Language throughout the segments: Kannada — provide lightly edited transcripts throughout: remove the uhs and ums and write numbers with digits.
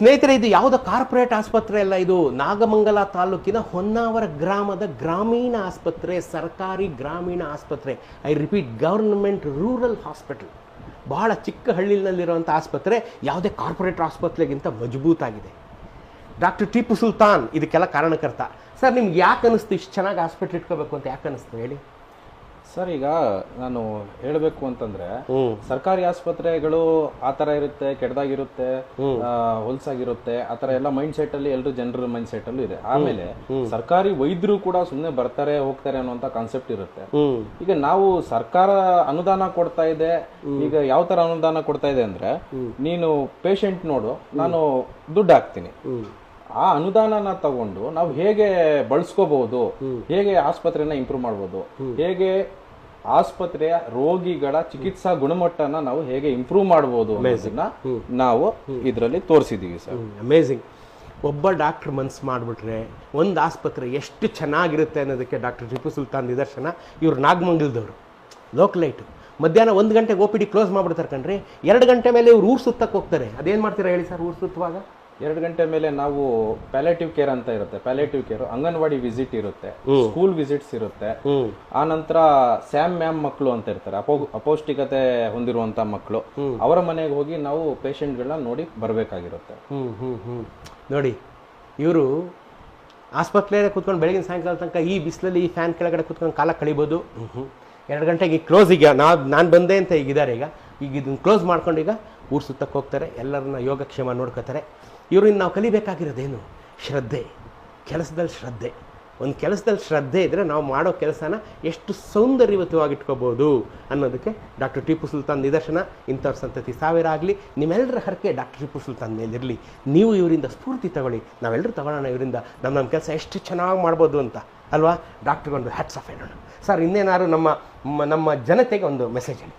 ಸ್ನೇಹಿತರೆ, ಇದು ಯಾವುದೋ ಕಾರ್ಪೊರೇಟ್ ಆಸ್ಪತ್ರೆ ಅಲ್ಲ, ಇದು ನಾಗಮಂಗಲ ತಾಲೂಕಿನ ಹೊನ್ನಾವರ ಗ್ರಾಮದ ಗ್ರಾಮೀಣ ಆಸ್ಪತ್ರೆ, ಸರ್ಕಾರಿ ಗ್ರಾಮೀಣ ಆಸ್ಪತ್ರೆ. I repeat, government rural hospital. ಬಹಳ ಚಿಕ್ಕ ಹಳ್ಳಿನಲ್ಲಿರುವಂಥ ಆಸ್ಪತ್ರೆ, ಯಾವುದೇ ಕಾರ್ಪೊರೇಟ್ ಆಸ್ಪತ್ರೆಗಿಂತ ಮಜಬೂತಾಗಿದೆ. ಡಾಕ್ಟರ್ ಟಿಪ್ಪು ಸುಲ್ತಾನ್ ಇದಕ್ಕೆಲ್ಲ ಕಾರಣಕರ್ತ. ಸರ್, ನಿಮ್ಗೆ ಯಾಕೆ ಅನ್ನಿಸ್ತು ಇಷ್ಟು ಚೆನ್ನಾಗಿ ಹಾಸ್ಪಿಟ್ಲ್ ಇಟ್ಕೋಬೇಕು ಅಂತ? ಯಾಕೆ ಅನ್ನಿಸ್ತು ಹೇಳಿ ಸರ್. ಈಗ ನಾನು ಹೇಳಬೇಕು ಅಂತಂದ್ರೆ, ಸರ್ಕಾರಿ ಆಸ್ಪತ್ರೆಗಳು ಆ ಥರ ಇರುತ್ತೆ, ಕೆಟ್ಟದಾಗಿರುತ್ತೆ, ಹೊಲ್ಸಾಗಿರುತ್ತೆ, ಆ ಥರ ಎಲ್ಲ ಮೈಂಡ್ ಸೆಟ್ ಅಲ್ಲಿ ಎಲ್ಲರೂ ಜನರ ಮೈಂಡ್ ಸೆಟ್ ಅಲ್ಲೂ ಇದೆ. ಆಮೇಲೆ ಸರ್ಕಾರಿ ವೈದ್ಯರು ಕೂಡ ಸುಮ್ಮನೆ ಬರ್ತಾರೆ ಹೋಗ್ತಾರೆ ಅನ್ನುವಂಥ ಕಾನ್ಸೆಪ್ಟ್ ಇರುತ್ತೆ. ಈಗ ನಾವು ಸರ್ಕಾರ ಅನುದಾನ ಕೊಡ್ತಾ ಇದೆ. ಈಗ ಯಾವ ತರ ಅನುದಾನ ಕೊಡ್ತಾ ಇದೆ ಅಂದ್ರೆ, ನೀನು ಪೇಷಂಟ್ ನೋಡು, ನಾನು ದುಡ್ಡು ಹಾಕ್ತೀನಿ. ಆ ಅನುದಾನನ ತಗೊಂಡು ನಾವು ಹೇಗೆ ಬಳಸ್ಕೋಬಹುದು, ಹೇಗೆ ಆಸ್ಪತ್ರೆನ ಇಂಪ್ರೂವ್ ಮಾಡ್ಬೋದು, ಹೇಗೆ ಆಸ್ಪತ್ರೆಯ ರೋಗಿಗಳ ಚಿಕಿತ್ಸಾ ಗುಣಮಟ್ಟನ ನಾವು ಹೇಗೆ ಇಂಪ್ರೂವ್ ಮಾಡಬಹುದು ಅನ್ನೋದನ್ನ ನಾವು ಇದರಲ್ಲಿ ತೋರಿಸಿದೀವಿ ಸರ್. ಅಮೇಝಿಂಗ್. ಒಬ್ಬ ಡಾಕ್ಟರ್ ಮನ್ಸು ಮಾಡಿಬಿಟ್ರೆ ಒಂದು ಆಸ್ಪತ್ರೆ ಎಷ್ಟು ಚೆನ್ನಾಗಿರುತ್ತೆ ಅನ್ನೋದಕ್ಕೆ ಡಾಕ್ಟರ್ ಟಿಪ್ಪು ಸುಲ್ತಾನ್ ನಿದರ್ಶನ. ಇವ್ರು ನಾಗಮಂಗಲದವರು, ಲೋಕಲೈಟು. ಮಧ್ಯಾಹ್ನ 1 ಗಂಟೆಗೆ OPD ಕ್ಲೋಸ್ ಮಾಡ್ಬಿಡ್ತಾರೆ ಕಣ್ರಿ. 2 ಗಂಟೆ ಮೇಲೆ ಇವ್ರು ಊರು ಸುತ್ತಕ್ಕೆ ಹೋಗ್ತಾರೆ. ಅದೇನು ಮಾಡ್ತೀರಾ ಹೇಳಿ ಸರ್? ಊರು ಸುತ್ತುವಾಗ 2 ಗಂಟೆ ಮೇಲೆ ನಾವು ಪ್ಯಾಲೇಟಿವ್ ಕೇರ್ ಅಂತ ಇರುತ್ತೆ. ಪ್ಯಾಲೇಟಿವ್ ಕೇರ್ ಅಂಗನವಾಡಿ ವಿಸಿಟ್ ಇರುತ್ತೆ, ಸ್ಕೂಲ್ ವಿಸಿಟ್ಸ್ ಇರುತ್ತೆ. ಆ ನಂತರ ಸ್ಯಾಮ್ ಮ್ಯಾಮ್ ಮಕ್ಕಳು ಅಂತ ಇರ್ತಾರೆ, ಅಪೌಷ್ಟಿಕತೆ ಹೊಂದಿರುವಂತ ಮಕ್ಕಳು. ಅವರ ಮನೆಗೆ ಹೋಗಿ ನಾವು ಪೇಷಂಟ್ಗಳನ್ನ ನೋಡಿ ಬರಬೇಕಾಗಿರುತ್ತೆ. ನೋಡಿ, ಇವರು ಆಸ್ಪತ್ರೆಯಲ್ಲೇ ಕೂತ್ಕೊಂಡು ಬೆಳಗಿನ ಸಾಯಂಕಾಲ ತನಕ ಈ ಬಿಸಿಲಲ್ಲಿ ಈ ಫ್ಯಾನ್ ಕೆಳಗಡೆ ಕೂತ್ಕೊಂಡು ಕಾಲ ಕಳಿಬೋದು. 2 ಗಂಟೆಗೆ ಕ್ಲೋಸ್. ಈಗ ನಾನು ಬಂದೆ ಅಂತ ಈಗಿದ್ದಾರೆ. ಈಗ ಇದನ್ನು ಕ್ಲೋಸ್ ಮಾಡ್ಕೊಂಡು ಈಗ ಊರು ಸುತ್ತಕ್ಕೆ ಹೋಗ್ತಾರೆ, ಎಲ್ಲರನ್ನ ಯೋಗಕ್ಷೇಮ ನೋಡ್ಕೋತಾರೆ. ಇವ್ರಿಂದ ನಾವು ಕಲಿಬೇಕಾಗಿರೋದೇನು? ಶ್ರದ್ಧೆ. ಕೆಲಸದಲ್ಲಿ ಶ್ರದ್ಧೆ. ಒಂದು ಕೆಲಸದಲ್ಲಿ ಶ್ರದ್ಧೆ ಇದ್ದರೆ ನಾವು ಮಾಡೋ ಕೆಲಸನ ಎಷ್ಟು ಸೌಂದರ್ಯಯುತವಾಗಿ ಇಟ್ಕೋಬೋದು ಅನ್ನೋದಕ್ಕೆ ಡಾಕ್ಟರ್ ಟಿಪ್ಪು ಸುಲ್ತಾನ್ ನಿದರ್ಶನ. ಇಂಥವ್ರ ಸಂತತಿ ಸಾವಿರ ಆಗಲಿ. ನಿಮ್ಮೆಲ್ಲರ ಹರಕೆ ಡಾಕ್ಟರ್ ಟಿಪ್ಪು ಸುಲ್ತಾನ್ ಮೇಲಿರಲಿ. ನೀವು ಇವರಿಂದ ಸ್ಫೂರ್ತಿ ತಗೊಳ್ಳಿ. ನಾವೆಲ್ಲರೂ ತಗೊಳ್ಳೋಣ ಇವರಿಂದ. ನಮ್ಮ ಕೆಲಸ ಎಷ್ಟು ಚೆನ್ನಾಗಿ ಮಾಡ್ಬೋದು ಅಂತ ಅಲ್ವಾ? ಡಾಕ್ಟ್ರಿಗೊಂದು ಹ್ಯಾಟ್ಸ್ ಆಫ್ ಹೇಳೋಣ. ಸರ್, ಇನ್ನೇನಾದ್ರು ನಮ್ಮ ಜನತೆಗೆ ಒಂದು ಮೆಸೇಜ್ ಹೇಳಿ.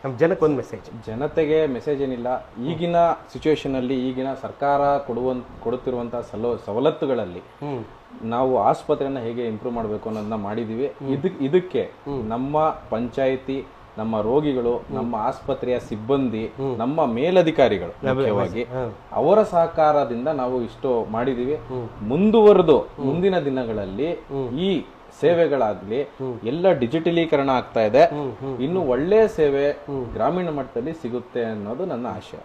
ನಮ್ಮ ಜನಕ್ಕೆ ಒಂದು ಮೆಸೇಜ್. ಜನತೆಗೆ ಮೆಸೇಜ್ ಏನಿಲ್ಲ. ಈಗಿನ ಸಿಚುವೇಶನ್ ಅಲ್ಲಿ, ಈಗಿನ ಸರ್ಕಾರ ಕೊಡುತ್ತಿರುವಂತಹ ಸವಲತ್ತುಗಳಲ್ಲಿ ನಾವು ಆಸ್ಪತ್ರೆಯನ್ನ ಹೇಗೆ ಇಂಪ್ರೂವ್ ಮಾಡಬೇಕು ಅನ್ನೋದನ್ನ ಮಾಡಿದೀವಿ. ಇದಕ್ಕೆ ನಮ್ಮ ಪಂಚಾಯಿತಿ, ನಮ್ಮ ರೋಗಿಗಳು, ನಮ್ಮ ಆಸ್ಪತ್ರೆಯ ಸಿಬ್ಬಂದಿ, ನಮ್ಮ ಮೇಲಧಿಕಾರಿಗಳು ಮುಖ್ಯವಾಗಿ ಅವರ ಸಹಕಾರದಿಂದ ನಾವು ಇಷ್ಟು ಮಾಡಿದೀವಿ. ಮುಂದುವರೆದು ಮುಂದಿನ ದಿನಗಳಲ್ಲಿ ಈ ಸೇವೆಗಳಾಗ್ಲಿ ಎಲ್ಲ ಡಿಜಿಟಲೀಕರಣ ಆಗ್ತಾ ಇದೆ. ಇನ್ನು ಒಳ್ಳೆ ಸೇವೆ ಗ್ರಾಮೀಣ ಮಟ್ಟದಲ್ಲಿ ಸಿಗುತ್ತೆ ಅನ್ನೋದು ನನ್ನ ಆಶಯ.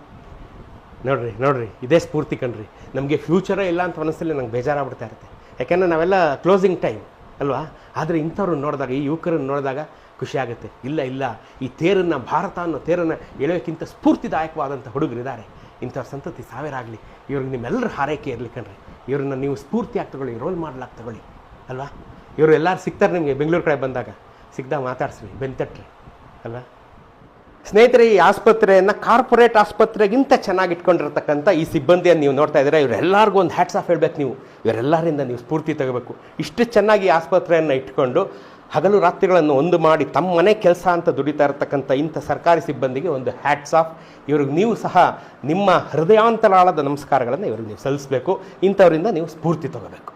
ನೋಡ್ರಿ ಇದೇ ಸ್ಫೂರ್ತಿ ಕಣ್ರಿ. ನಮಗೆ ಫ್ಯೂಚರೇ ಇಲ್ಲ ಅಂತ ಮನಸ್ಸಲ್ಲಿ ನಂಗೆ ಬೇಜಾರಾಗ್ಬಿಡ್ತಾ ಇರುತ್ತೆ. ಯಾಕೆಂದ್ರೆ ನಾವೆಲ್ಲ ಕ್ಲೋಸಿಂಗ್ ಟೈಮ್ ಅಲ್ವಾ? ಆದರೆ ಇಂಥವ್ರನ್ನ ನೋಡಿದಾಗ, ಈ ಯುವಕರನ್ನು ನೋಡಿದಾಗ ಖುಷಿ ಆಗುತ್ತೆ. ಇಲ್ಲ, ಈ ತೇರನ್ನು, ಭಾರತ ಅನ್ನೋ ತೇರನ್ನು ಎಳೆಯೋಕ್ಕಿಂತ ಸ್ಫೂರ್ತಿದಾಯಕವಾದಂಥ ಹುಡುಗರಿದ್ದಾರೆ. ಇಂಥವ್ರ ಸಂತತಿ ಸಾವಿರ ಆಗಲಿ. ಇವ್ರಿಗೆ ನಿಮ್ಮೆಲ್ಲರ ಹಾರೈಕೆ ಇರಲಿ ಕಣ್ರಿ. ಇವ್ರನ್ನ ನೀವು ಸ್ಫೂರ್ತಿಯಾಗಿ ತಗೊಳ್ಳಿ, ರೋಲ್ ಮಾಡಲಾಗಿ ತಗೊಳ್ಳಿ ಅಲ್ವಾ? ಇವರು ಎಲ್ಲರೂ ಸಿಗ್ತಾರೆ ನಿಮಗೆ. ಬೆಂಗಳೂರು ಕಡೆ ಬಂದಾಗ ಸಿಗ್ದಾಗ ಮಾತಾಡ್ಸ್ರಿ, ಬೆಂತಟ್ರಿ ಅಲ್ವಾ? ಸ್ನೇಹಿತರೆ, ಈ ಆಸ್ಪತ್ರೆಯನ್ನು ಕಾರ್ಪೊರೇಟ್ ಆಸ್ಪತ್ರೆಗಿಂತ ಚೆನ್ನಾಗಿ ಇಟ್ಕೊಂಡಿರ್ತಕ್ಕಂಥ ಈ ಸಿಬ್ಬಂದಿಯನ್ನು ನೀವು ನೋಡ್ತಾ ಇದ್ದೀರಾ. ಇವರೆಲ್ಲರಿಗೂ ಒಂದು ಹ್ಯಾಟ್ಸ್ ಆಫ್ ಹೇಳ್ಬೇಕು ನೀವು. ಇವರೆಲ್ಲರಿಂದ ನೀವು ಸ್ಫೂರ್ತಿ ತಗೋಬೇಕು. ಇಷ್ಟು ಚೆನ್ನಾಗಿ ಆಸ್ಪತ್ರೆಯನ್ನು ಇಟ್ಕೊಂಡು ಹಗಲು ರಾತ್ರಿಗಳನ್ನು ಒಂದು ಮಾಡಿ ತಮ್ಮ ಮನೆ ಕೆಲಸ ಅಂತ ದುಡಿತಾ ಇರತಕ್ಕಂಥ ಇಂಥ ಸರ್ಕಾರಿ ಸಿಬ್ಬಂದಿಗೆ ಒಂದು ಹ್ಯಾಟ್ಸ್ ಆಫ್. ಇವ್ರಿಗೆ ನೀವು ಸಹ ನಿಮ್ಮ ಹೃದಯಾಂತರಾಳದ ನಮಸ್ಕಾರಗಳನ್ನು ಇವ್ರಿಗೆ ನೀವು ಸಲ್ಲಿಸಬೇಕು. ಇಂಥವರಿಂದ ನೀವು ಸ್ಫೂರ್ತಿ ತಗೋಬೇಕು.